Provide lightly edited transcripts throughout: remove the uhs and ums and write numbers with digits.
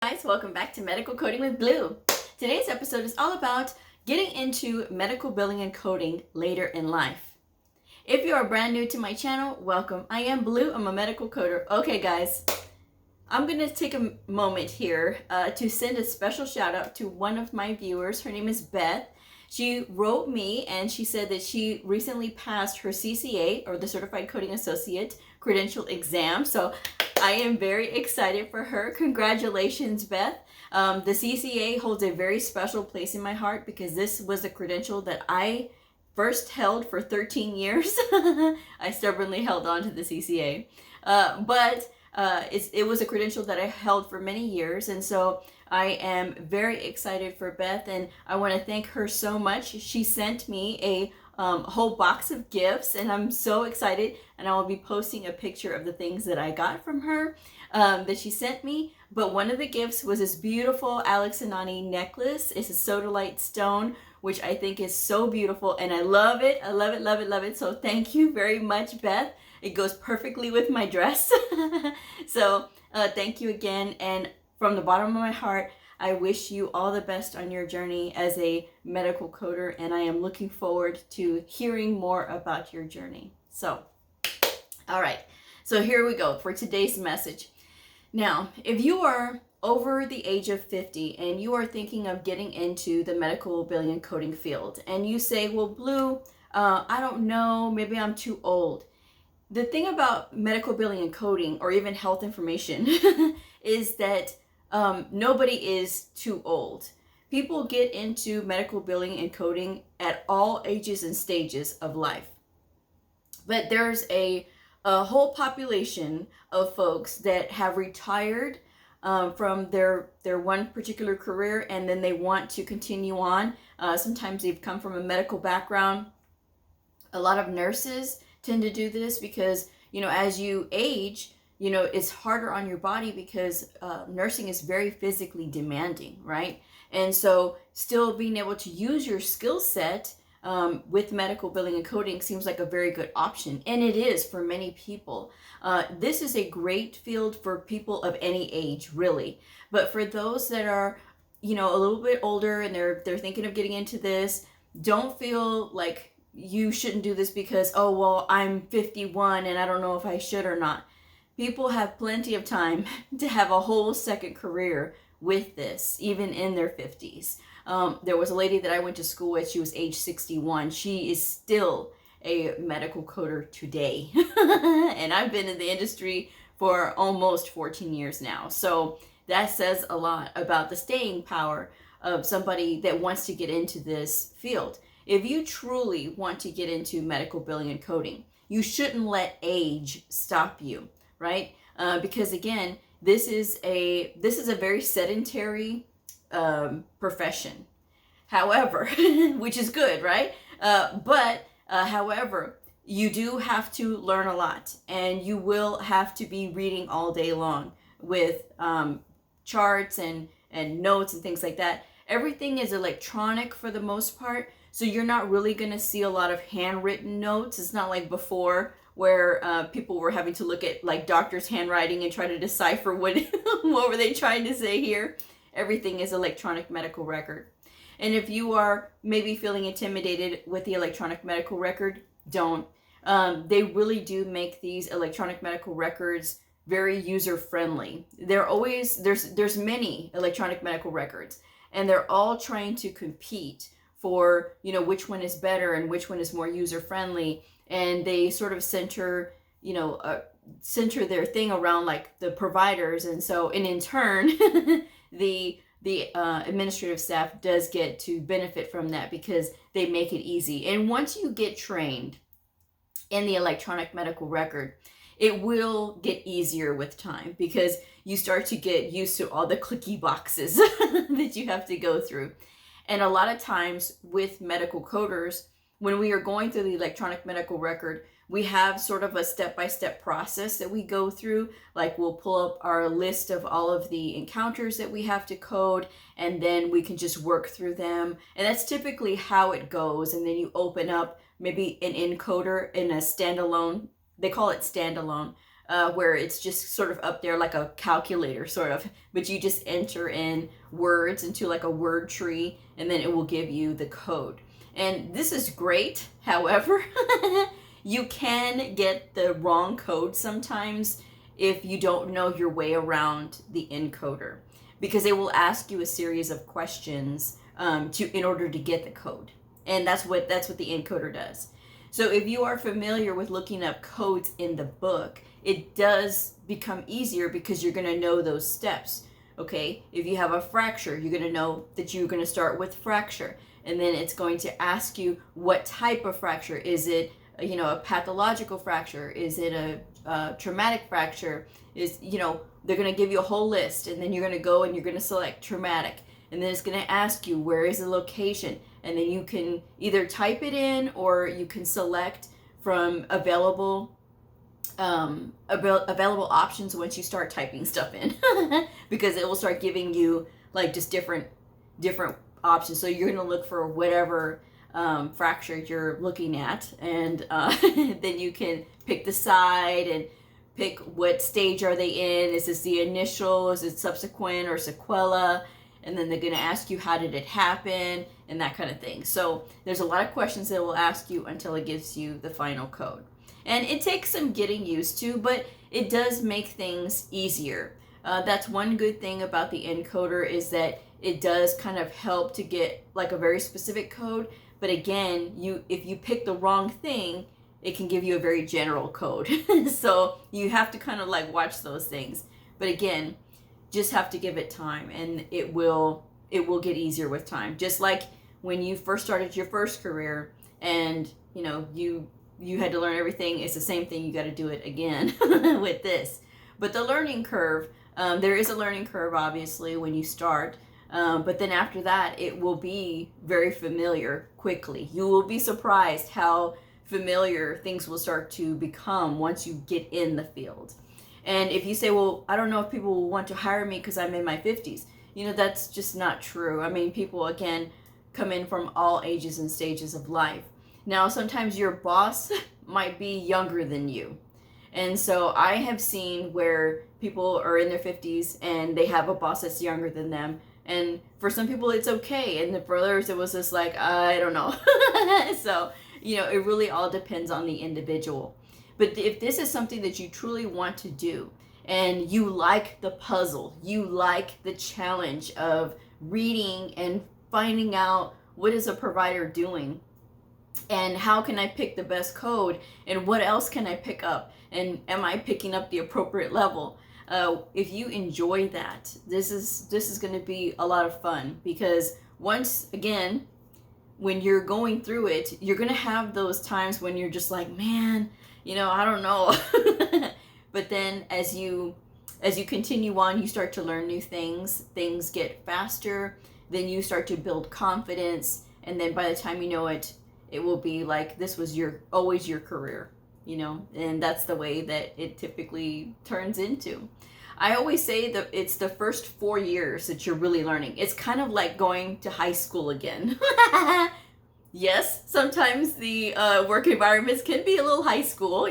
Guys, welcome back to Medical Coding with Blue. Today's episode is all about getting into medical billing and coding later in life. If you are brand new to my channel, welcome. I am Blue. I'm a medical coder. Okay, guys, I'm going to take a moment here to send a special shout out to one of my viewers. Her name is Beth. She wrote me and she said that she recently passed her CCA, or the Certified Coding Associate credential exam. So I am very excited for her. Congratulations, Beth. The CCA holds a very special place in my heart because this was a credential that I first held for 13 years. I stubbornly held on to the CCA. But it was a credential that I held for many years. And so I am very excited for Beth, and I want to thank her so much. She sent me a whole box of gifts, and I'm so excited, and I will be posting a picture of the things that I got from her that she sent me. But one of the gifts was this beautiful Alex Anani necklace. It's a sodalite stone, which I think is so beautiful, and I love it. I love it, love it, love it. So thank you very much, Beth. It goes perfectly with my dress. So thank you again, and from the bottom of my heart, I wish you all the best on your journey as a medical coder, and I am looking forward to hearing more about your journey. So, all right, so here we go for today's message. Now, if you are over the age of 50 and you are thinking of getting into the medical billing and coding field, and you say, well, Blue, I don't know, maybe I'm too old. The thing about medical billing and coding, or even health information, is that nobody is too old. People get into medical billing and coding at all ages and stages of life. But there's a whole population of folks that have retired from their one particular career, and then they want to continue on. Sometimes they've come from a medical background. A lot of nurses tend to do this because, as you age, it's harder on your body because nursing is very physically demanding, right? And so still being able to use your skill set with medical billing and coding seems like a very good option. And it is for many people. This is a great field for people of any age, really. But for those that are, a little bit older and they're thinking of getting into this, don't feel like you shouldn't do this because, oh, well, I'm 51 and I don't know if I should or not. People have plenty of time to have a whole second career with this, even in their 50s. There was a lady that I went to school with. She was age 61. She is still a medical coder today. And I've been in the industry for almost 14 years now. So that says a lot about the staying power of somebody that wants to get into this field. If you truly want to get into medical billing and coding, you shouldn't let age stop you. Right? Because again, this is a very sedentary profession. However, which is good, right? However, you do have to learn a lot, and you will have to be reading all day long with charts and notes and things like that. Everything is electronic for the most part, so you're not really going to see a lot of handwritten notes. It's not like before, where people were having to look at like doctors' handwriting and try to decipher what were they trying to say here. Everything is electronic medical record. And if you are maybe feeling intimidated with the electronic medical record, don't. They really do make these electronic medical records very user-friendly. There's many electronic medical records, and they're all trying to compete for, which one is better and which one is more user-friendly. And they sort of center their thing around like the providers, and in turn, the administrative staff does get to benefit from that because they make it easy. And once you get trained in the electronic medical record, it will get easier with time because you start to get used to all the clicky boxes that you have to go through. And a lot of times with medical coders, when we are going through the electronic medical record, we have sort of a step-by-step process that we go through. Like we'll pull up our list of all of the encounters that we have to code, and then we can just work through them. And that's typically how it goes. And then you open up maybe an encoder in a standalone, they call it standalone, where it's just sort of up there like a calculator sort of, but you just enter in words into like a word tree, and then it will give you the code. And this is great. However, you can get the wrong code sometimes if you don't know your way around the encoder, because it will ask you a series of questions in order to get the code. And that's what the encoder does. So if you are familiar with looking up codes in the book, it does become easier because you're going to know those steps. Okay, if you have a fracture, you're going to know that you're going to start with fracture, and then it's going to ask you what type of fracture. Is it a pathological fracture? Is it a traumatic fracture? They're going to give you a whole list, and then you're going to go and you're going to select traumatic, and then it's going to ask you where is the location, and then you can either type it in or you can select from available options once you start typing stuff in because it will start giving you like just different options. So you're going to look for whatever fracture you're looking at, and then you can pick the side and pick what stage are they in. Is this the initial? Is it subsequent or sequela? And then they're going to ask you how did it happen and that kind of thing. So there's a lot of questions that it will ask you until it gives you the final code. And it takes some getting used to, but it does make things easier. That's one good thing about the encoder, is that it does kind of help to get like a very specific code. But again, if you pick the wrong thing, it can give you a very general code. So you have to kind of like watch those things. But again, just have to give it time, and it will get easier with time. Just like when you first started your first career and you had to learn everything, it's the same thing. You got to do it again with this. But the learning curve, there is a learning curve obviously when you start, but then after that it will be very familiar quickly. You will be surprised how familiar things will start to become once you get in the field. And if you say, well, I don't know if people will want to hire me because I'm in my 50s, that's just not true. I mean, people, again, come in from all ages and stages of life. Now, sometimes your boss might be younger than you. And so I have seen where people are in their 50s and they have a boss that's younger than them. And for some people, it's okay. And for others, it was just like, I don't know. So, it really all depends on the individual. But if this is something that you truly want to do, and you like the puzzle, you like the challenge of reading and finding out what is a provider doing, and how can I pick the best code, and what else can I pick up, and am I picking up the appropriate level? If you enjoy that, this is going to be a lot of fun, because once again, when you're going through it, you're going to have those times when you're just like, man, I don't know. But then as you continue on, you start to learn new things get faster, then you start to build confidence, and then by the time you know it, it will be like this was always your career, and that's the way that it typically turns into. I always say that it's the first 4 years that you're really learning. It's kind of like going to high school again. Yes, sometimes the work environments can be a little high school,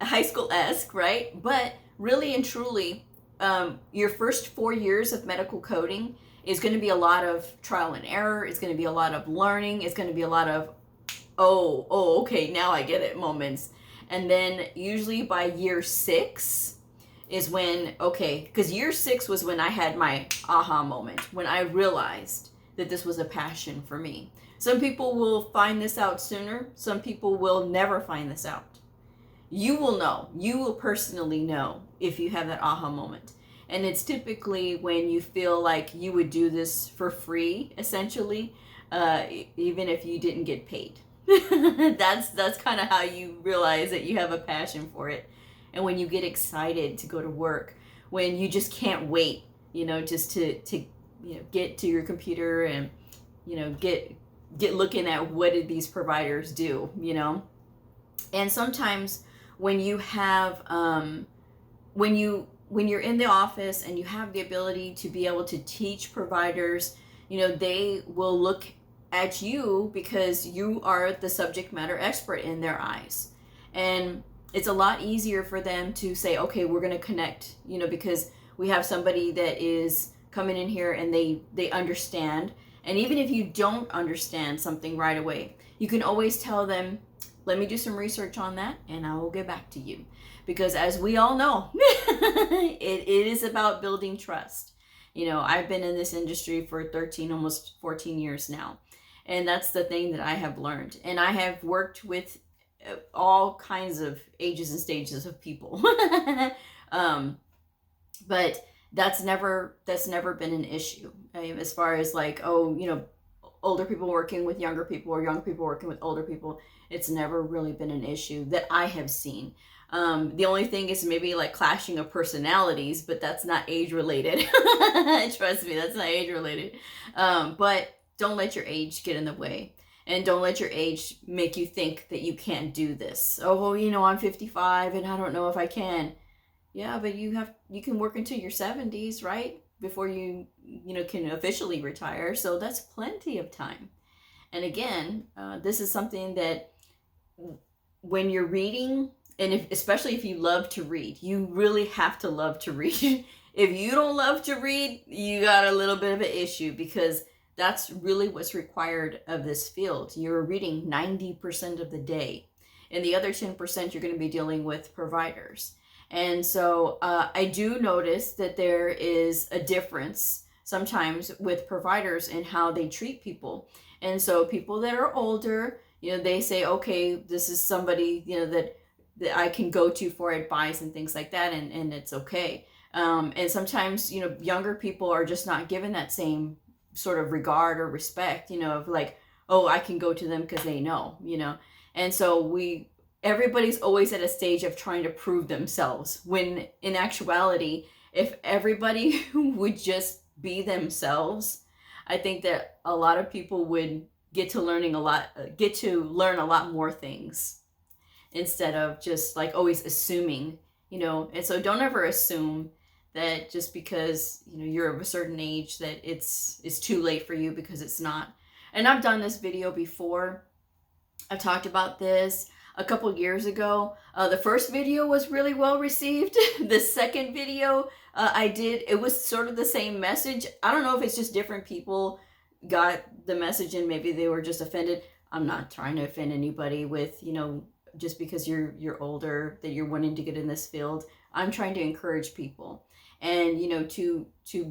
high school-esque, right? But really and truly, your first 4 years of medical coding is going to be a lot of trial and error. It's going to be a lot of learning. It's going to be a lot of, okay, now I get it moments. And then usually by year 6 is when, because year 6 was when I had my aha moment, when I realized that this was a passion for me. Some people will find this out sooner. Some people will never find this out. You will know. You will personally know if you have that aha moment. And it's typically when you feel like you would do this for free, essentially, even if you didn't get paid. That's kind of how you realize that you have a passion for it. And when you get excited to go to work, when you just can't wait, just to get to your computer and, get looking at what did these providers do, And sometimes when you have, when you're in the office and you have the ability to be able to teach providers, they will look at you because you are the subject matter expert in their eyes. And it's a lot easier for them to say, okay, we're going to connect, you know, because we have somebody that is coming in here and they understand. And even if you don't understand something right away, you can always tell them, let me do some research on that and I will get back to you. Because as we all know, it is about building trust. You know, I've been in this industry for 13, almost 14 years now. And that's the thing that I have learned. And I have worked with all kinds of ages and stages of people. But that's never been an issue. As far as like, oh, you know, older people working with younger people or younger people working with older people, it's never really been an issue that I have seen. The only thing is maybe like clashing of personalities, but that's not age related. Trust me, that's not age related. But don't let your age get in the way. And don't let your age make you think that you can't do this. Oh, well, you know, I'm 55 and I don't know if I can. Yeah, but you can work until your 70s, right? Before you can officially retire. So that's plenty of time. And again, this is something that when you're reading, and especially if you love to read, you really have to love to read. If you don't love to read, you got a little bit of an issue, because that's really what's required of this field. You're reading 90% of the day, and the other 10% you're going to be dealing with providers. And so I do notice that there is a difference sometimes with providers in how they treat people. And so people that are older, you know, they say, okay, this is somebody, you know, that I can go to for advice and things like that, and it's okay. And sometimes, you know, younger people are just not given that same sort of regard or respect, you know, of like, oh, I can go to them because they know, you know. And so everybody's always at a stage of trying to prove themselves, when in actuality, if everybody would just be themselves, I think that a lot of people would get to learn a lot more things, instead of just like always assuming, you know. And so don't ever assume that just because, you know, you're of a certain age that it's too late for you, because it's not. And I've done this video before. I've talked about this a couple years ago. The first video was really well received. The second video I did, it was sort of the same message. I don't know if it's just different people got the message and maybe they were just offended. I'm not trying to offend anybody with, you know, just because you're older, that you're wanting to get in this field. I'm trying to encourage people. And, you know, to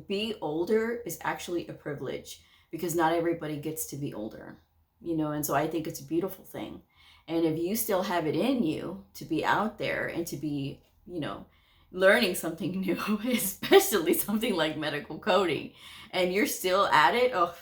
be older is actually a privilege, because not everybody gets to be older, you know. And so I think it's a beautiful thing. And if you still have it in you to be out there and to be, you know, learning something new, especially something like medical coding, and you're still at it, oh,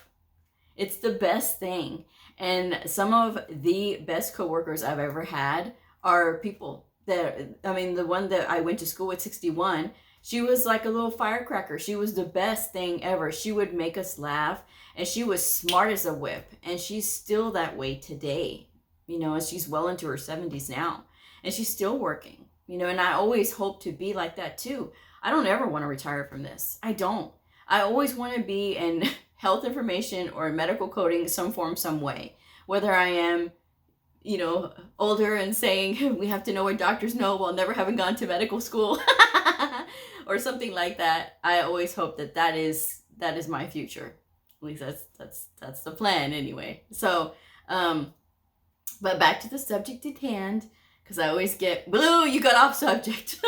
it's the best thing. And some of the best coworkers I've ever had are people that, I mean, the one that I went to school with, 61, she was like a little firecracker. She was the best thing ever. She would make us laugh, and she was smart as a whip. And she's still that way today, you know, and she's well into her 70s now, and she's still working, you know. And I always hope to be like that too. I don't ever want to retire from this. I don't. I always want to be in health information or medical coding, some form, some way. Whether I am, you know, older and saying we have to know what doctors know while never having gone to medical school or something like that. I always hope that is my future. At least that's the plan anyway. So, but back to the subject at hand, because I always get, Blue, you got off subject.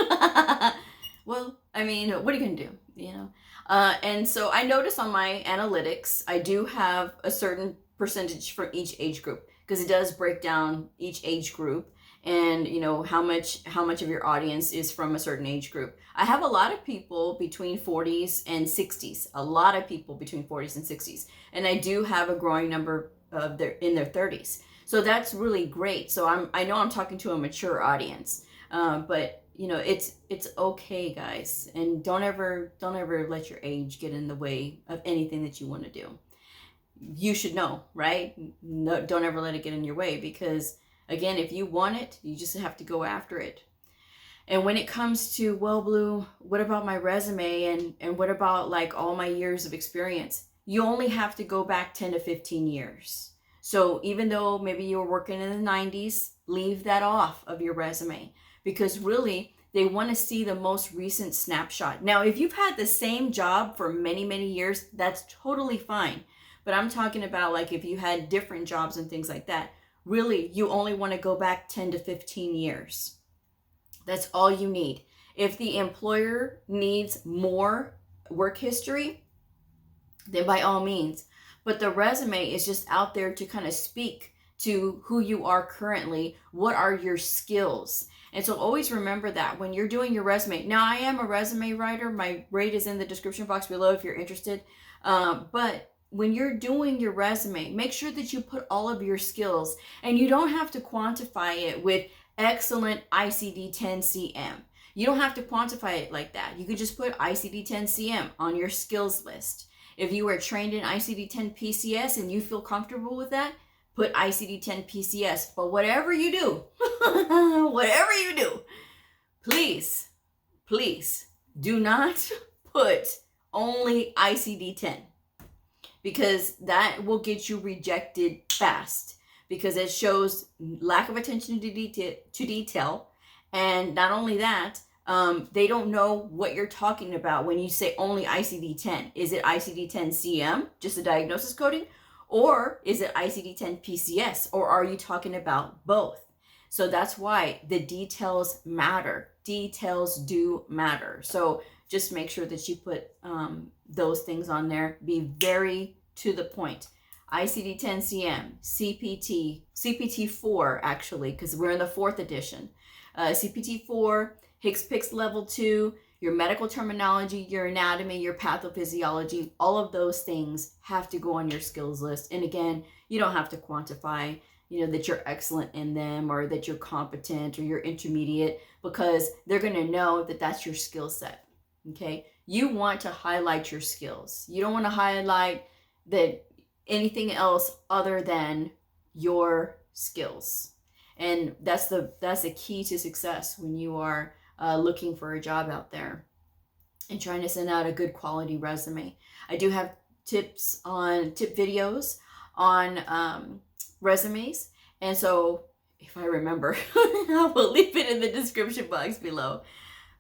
Well, I mean, what are you gonna do, you know? And so I notice on my analytics, I do have a certain percentage for each age group, because it does break down each age group, and you know how much of your audience is from a certain age group. I have a lot of people between 40s and 60s, a lot of people between 40s and 60s, and I do have a growing number of in their 30s. So that's really great. So I know I'm talking to a mature audience, but you know, it's okay, guys, and don't ever let your age get in the way of anything that you want to do. You should know, right? No, don't ever let it get in your way, because again, if you want it, you just have to go after it. And when it comes to, well, Blue, what about my resume and what about like all my years of experience? You only have to go back 10 to 15 years. So even though maybe you were working in the 90s, leave that off of your resume. because really they want to see the most recent snapshot. Now, if you've had the same job for many, many years, that's totally fine. But I'm talking about like if you had different jobs and things like that, really you only want to go back 10 to 15 years. That's all you need. If the employer needs more work history, then by all means. But the resume is just out there to kind of speak to who you are currently. What are your skills? And so always remember that when you're doing your resume. Now, I am a resume writer. My rate is in the description box below if you're interested. But when you're doing your resume, make sure that you put all of your skills, and you don't have to quantify it with excellent ICD-10-CM. You don't have to quantify it like that. You could just put ICD-10-CM on your skills list. If you were trained in ICD-10-PCS and you feel comfortable with that, put ICD-10-PCS. But whatever you do, please do not put only ICD-10, because that will get you rejected fast, because it shows lack of attention to detail. And not only that, they don't know what you're talking about when you say only ICD-10. Is it ICD-10-CM, just a diagnosis coding? Or is it ICD-10-PCS? Or are you talking about both? So that's why the details matter. Details do matter. So just make sure that you put those things on there. Be very to the point. ICD-10-CM, CPT-4 actually, because we're in the 4th edition. CPT-4, HCPCS Level 2, your medical terminology, your anatomy, your pathophysiology, all of those things have to go on your skills list. And again, you don't have to quantify, that you're excellent in them, or that you're competent, or you're intermediate, because they're going to know that that's your skill set. Okay. You want to highlight your skills. You don't want to highlight that anything else other than your skills. And that's the key to success when you are looking for a job out there and trying to send out a good quality resume. I do have tip videos on resumes. And so if I remember, I will leave it in the description box below.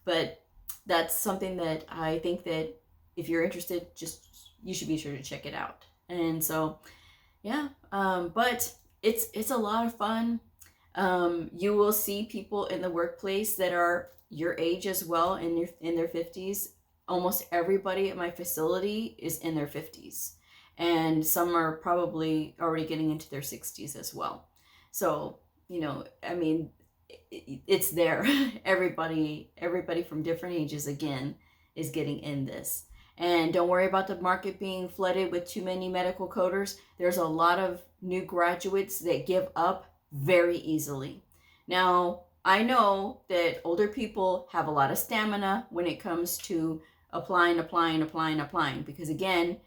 But that's something that I think that if you're interested, you should be sure to check it out. And so, yeah, but it's a lot of fun. You will see people in the workplace that are your age as well, in their 50s. Almost everybody at my facility is in their 50s, and some are probably already getting into their 60s as well. So, I mean, it's there. Everybody from different ages, again, is getting in this. And don't worry about the market being flooded with too many medical coders. There's a lot of new graduates that give up very easily. Now, I know that older people have a lot of stamina when it comes to applying, because again,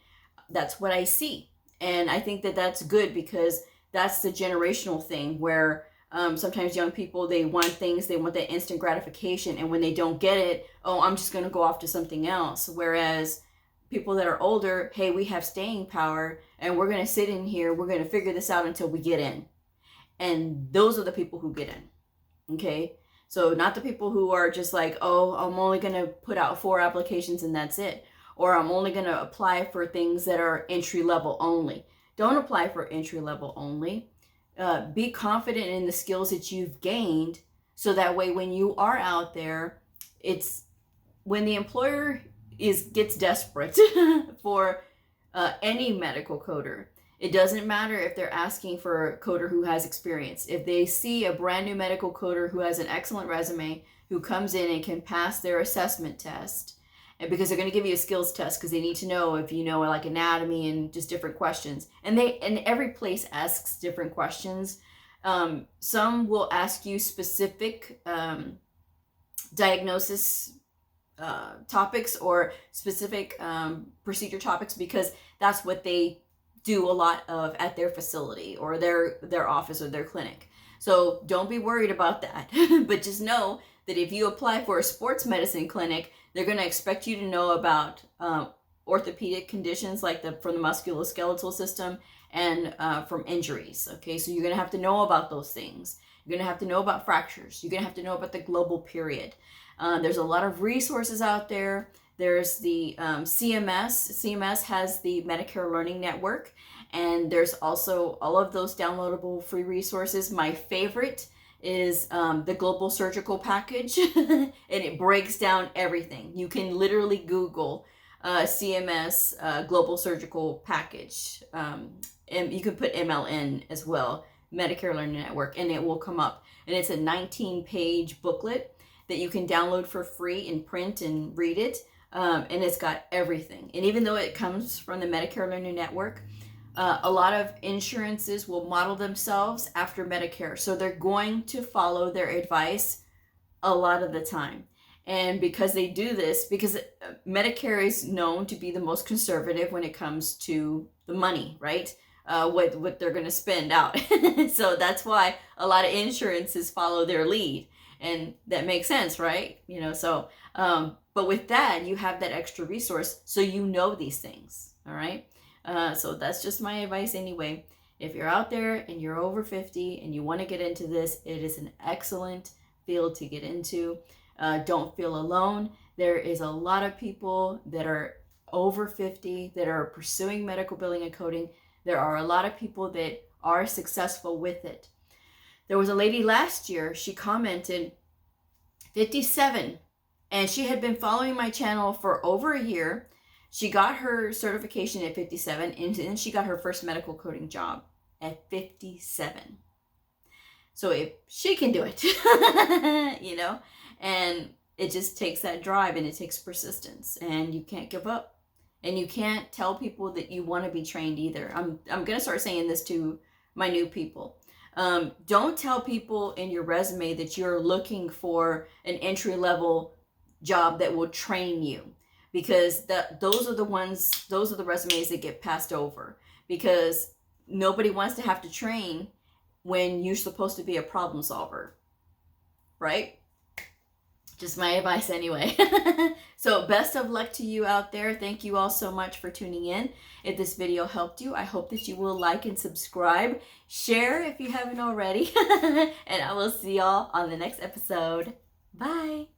that's what I see. And I think that that's good, because that's the generational thing where sometimes young people, they want things, they want that instant gratification. And when they don't get it, oh, I'm just going to go off to something else. Whereas people that are older, hey, we have staying power, and we're going to sit in here, we're going to figure this out until we get in. And those are the people who get in. Okay. So not the people who are just like, oh, I'm only going to put out 4 applications and that's it. Or I'm only going to apply for things that are entry level only. Don't apply for entry level only. Be confident in the skills that you've gained, so that way when you are out there, it's when the employer gets desperate for any medical coder. It doesn't matter if they're asking for a coder who has experience. If they see a brand new medical coder who has an excellent resume, who comes in and can pass their assessment test, and because they're going to give you a skills test, because they need to know if you know like anatomy and just different questions. And every place asks different questions. Some will ask you specific diagnosis topics, or specific procedure topics, because that's what they do a lot of at their facility or their office or their clinic. So don't be worried about that. But just know that if you apply for a sports medicine clinic, they're going to expect you to know about orthopedic conditions like from the musculoskeletal system and from injuries. Okay, so you're going to have to know about those things. You're going to have to know about fractures. You're going to have to know about the global period. There's a lot of resources out there. There's the CMS. CMS has the Medicare Learning Network, and there's also all of those downloadable free resources. My favorite is the Global Surgical Package, and it breaks down everything. You can literally Google CMS Global Surgical Package, and you can put MLN as well, Medicare Learning Network, and it will come up. And it's a 19-page booklet that you can download for free in print and read it. And it's got everything. And even though it comes from the Medicare Learning Network, a lot of insurances will model themselves after Medicare. So they're going to follow their advice a lot of the time. And because they do this, because Medicare is known to be the most conservative when it comes to the money, right? What they're going to spend out. So that's why a lot of insurances follow their lead. And that makes sense, right? You know, so, but with that, you have that extra resource, so you know these things, all right? So that's just my advice anyway. If you're out there and you're over 50 and you want to get into this, it is an excellent field to get into. Don't feel alone. There is a lot of people that are over 50 that are pursuing medical billing and coding. There are a lot of people that are successful with it. There was a lady last year, she commented, 57, and she had been following my channel for over a year. She got her certification at 57, and then she got her first medical coding job at 57. So if she can do it, you know, and it just takes that drive, and it takes persistence, and you can't give up, and you can't tell people that you want to be trained either. I'm going to start saying this to my new people. Don't tell people in your resume that you're looking for an entry-level job that will train you, because those are the resumes that get passed over, because nobody wants to have to train when you're supposed to be a problem solver, right? Just my advice anyway. So best of luck to you out there. Thank you all so much for tuning in. If this video helped you, I hope that you will like and subscribe. Share if you haven't already. And I will see y'all on the next episode. Bye.